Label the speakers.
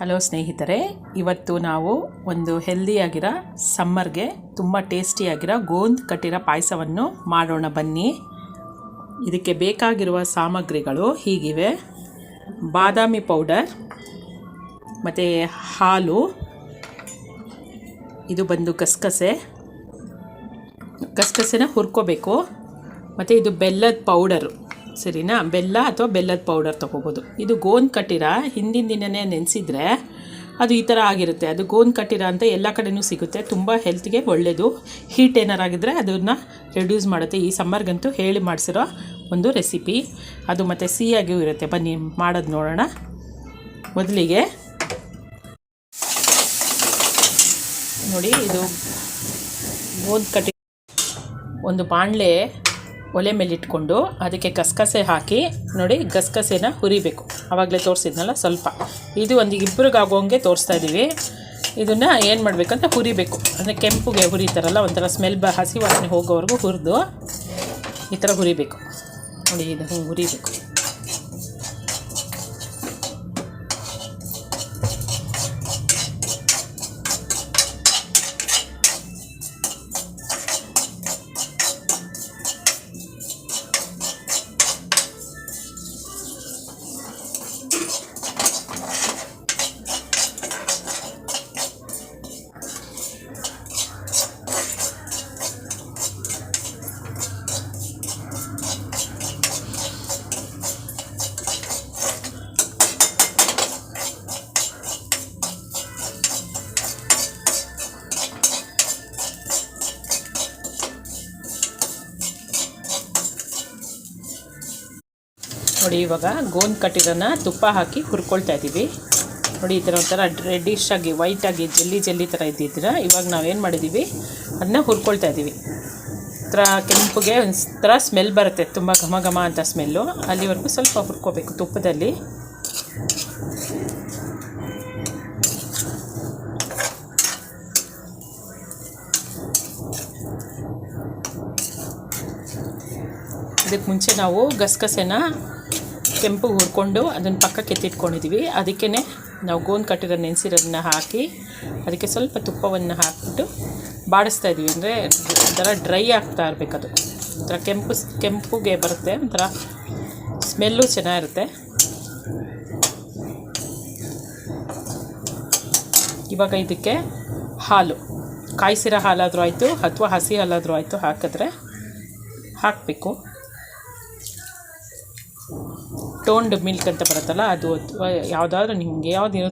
Speaker 1: Hello ಸ್ನೇಹಿತರೆ, ಇವತ್ತು ನಾವು ಒಂದು ಹೆಲ್ದಿಯಾಗಿರೋ ಸಮ್ಮರ್ಗೆ ತುಂಬ ಟೇಸ್ಟಿಯಾಗಿರೋ ಗೋಂದ್ ಕಟ್ಟಿರೋ ಪಾಯಸವನ್ನು ಮಾಡೋಣ ಬನ್ನಿ. ಇದಕ್ಕೆ ಬೇಕಾಗಿರುವ ಸಾಮಗ್ರಿಗಳು ಹೀಗಿವೆ: ಬಾದಾಮಿ ಪೌಡರ್ ಮತ್ತು ಹಾಲು, ಇದು ಬಂದು ಗಸಗಸೆನ ಹುರ್ಕೋಬೇಕು, ಮತ್ತು ಇದು ಬೆಲ್ಲದ ಪೌಡರು, ಸರಿನಾ? ಬೆಲ್ಲ ಅಥವಾ ಬೆಲ್ಲದ ಪೌಡರ್ ತೊಗೋಬೋದು. ಇದು ಗೋಂದ್ ಕಟ್ಟಿರ ಹಿಂದಿನ ದಿನವೇ ನೆನೆಸಿದ್ರೆ ಅದು ಈ ಥರ ಆಗಿರುತ್ತೆ. ಅದು ಗೋಂದ್ ಕಟ್ಟಿರ ಅಂತ ಎಲ್ಲ ಕಡೆಯೂ ಸಿಗುತ್ತೆ, ತುಂಬ ಹೆಲ್ತ್ಗೆ ಒಳ್ಳೆಯದು. ಹೀಟ್ ಏನಾರಾಗಿದ್ದರೆ ಅದನ್ನು ರೆಡ್ಯೂಸ್ ಮಾಡುತ್ತೆ. ಈ ಸಮ್ಮರ್ಗಂತೂ ಹೇಳಿ ಮಾಡಿಸಿರೋ ಒಂದು ರೆಸಿಪಿ ಅದು, ಮತ್ತು ಸಿಹಿಯಾಗಿಯೂ ಇರುತ್ತೆ. ಬನ್ನಿ ಮಾಡೋದು ನೋಡೋಣ. ಮೊದಲಿಗೆ ನೋಡಿ, ಇದು ಗೋಂದ್ ಕಟ್ಟಿ ಒಂದು ಬಾಣಲೆ ಒಲೆ ಮೇಲೆ ಇಟ್ಕೊಂಡು ಅದಕ್ಕೆ ಗಸಗಸೆ ಹಾಕಿ, ನೋಡಿ ಗಸಗಸೆನ ಹುರಿಬೇಕು. ಆವಾಗಲೇ ತೋರಿಸಿದ್ನಲ್ಲ ಸ್ವಲ್ಪ, ಇದು ಒಂದು ಇಬ್ಬರಿಗೆ ಆಗೋಂಗೆ ತೋರಿಸ್ತಾ ಇದ್ದೀವಿ. ಇದನ್ನು ಏನು ಮಾಡಬೇಕಂತ ಹುರಿಬೇಕು, ಅಂದರೆ ಕೆಂಪುಗೆ ಹುರಿತಾರಲ್ಲ, ಒಂಥರ ಸ್ಮೆಲ್ ಹಸಿ ವಾಸನೆ ಹೋಗೋವರೆಗೂ ಹುರಿದು ಈ ಥರ ಹುರಿಬೇಕು. ನೋಡಿ ಇದು ಹುರಿಬೇಕು. ನೋಡಿ, ಇವಾಗ ಗೋಂದ್ ಕಟ್ಟಿರೋನ ತುಪ್ಪ ಹಾಕಿ ಹುರ್ಕೊಳ್ತಾ ಇದ್ದೀವಿ. ನೋಡಿ, ಈ ಥರ ಒಂಥರ ರೆಡ್ಡಿಶ್ ಆಗಿ ವೈಟಾಗಿ ಜೆಲ್ಲಿ ಥರ ಇದ್ದಿದ್ರೆ, ಇವಾಗ ನಾವೇನು ಮಾಡಿದ್ದೀವಿ ಅದನ್ನ ಹುರ್ಕೊಳ್ತಾ ಇದ್ದೀವಿ. ಥರ ಕೆಂಪುಗೆ ಒಂದು ಥರ ಸ್ಮೆಲ್ ಬರುತ್ತೆ, ತುಂಬ ಘಮ ಅಂತ ಸ್ಮೆಲ್ಲು. ಅಲ್ಲಿವರೆಗೂ ಸ್ವಲ್ಪ ಹುರ್ಕೋಬೇಕು ತುಪ್ಪದಲ್ಲಿ. ಇದಕ್ಕೆ ಮುಂಚೆ ನಾವು ಗಸಗಸೆನ ಕೆಂಪು ಹುರ್ಕೊಂಡು ಅದನ್ನು ಪಕ್ಕಕ್ಕೆ ಎತ್ತಿಟ್ಕೊಂಡಿದ್ದೀವಿ. ಅದಕ್ಕೇ ನಾವು ಗೋಂದ್ ಕಟ್ಟಿರೋ ನೆನೆಸಿರೋದನ್ನ ಹಾಕಿ ಅದಕ್ಕೆ ಸ್ವಲ್ಪ ತುಪ್ಪವನ್ನು ಹಾಕಿಬಿಟ್ಟು ಬಾಡಿಸ್ತಾ ಇದ್ದೀವಿ. ಅಂದರೆ ಒಂಥರ ಡ್ರೈ ಆಗ್ತಾ ಇರಬೇಕದು, ಒಂಥರ ಕೆಂಪುಗೆ ಬರುತ್ತೆ, ಒಂಥರ ಸ್ಮೆಲ್ಲು ಚೆನ್ನಾಗಿರುತ್ತೆ. ಇವಾಗ ಇದಕ್ಕೆ ಹಾಲು, ಕಾಯಿಸಿರೋ ಹಾಲಾದರೂ ಆಯಿತು ಅಥವಾ ಹಸಿ ಹಾಲಾದರೂ ಆಯಿತು ಹಾಕಿದ್ರೆ ಹಾಕಬೇಕು. ಟೋನ್ಡ್ ಮಿಲ್ಕ್ ಅಂತ ಬರುತ್ತಲ್ಲ ಅದು, ಅಥವಾ ಯಾವುದಾದ್ರೂ ನಿಮಗೆ ಯಾವ್ದು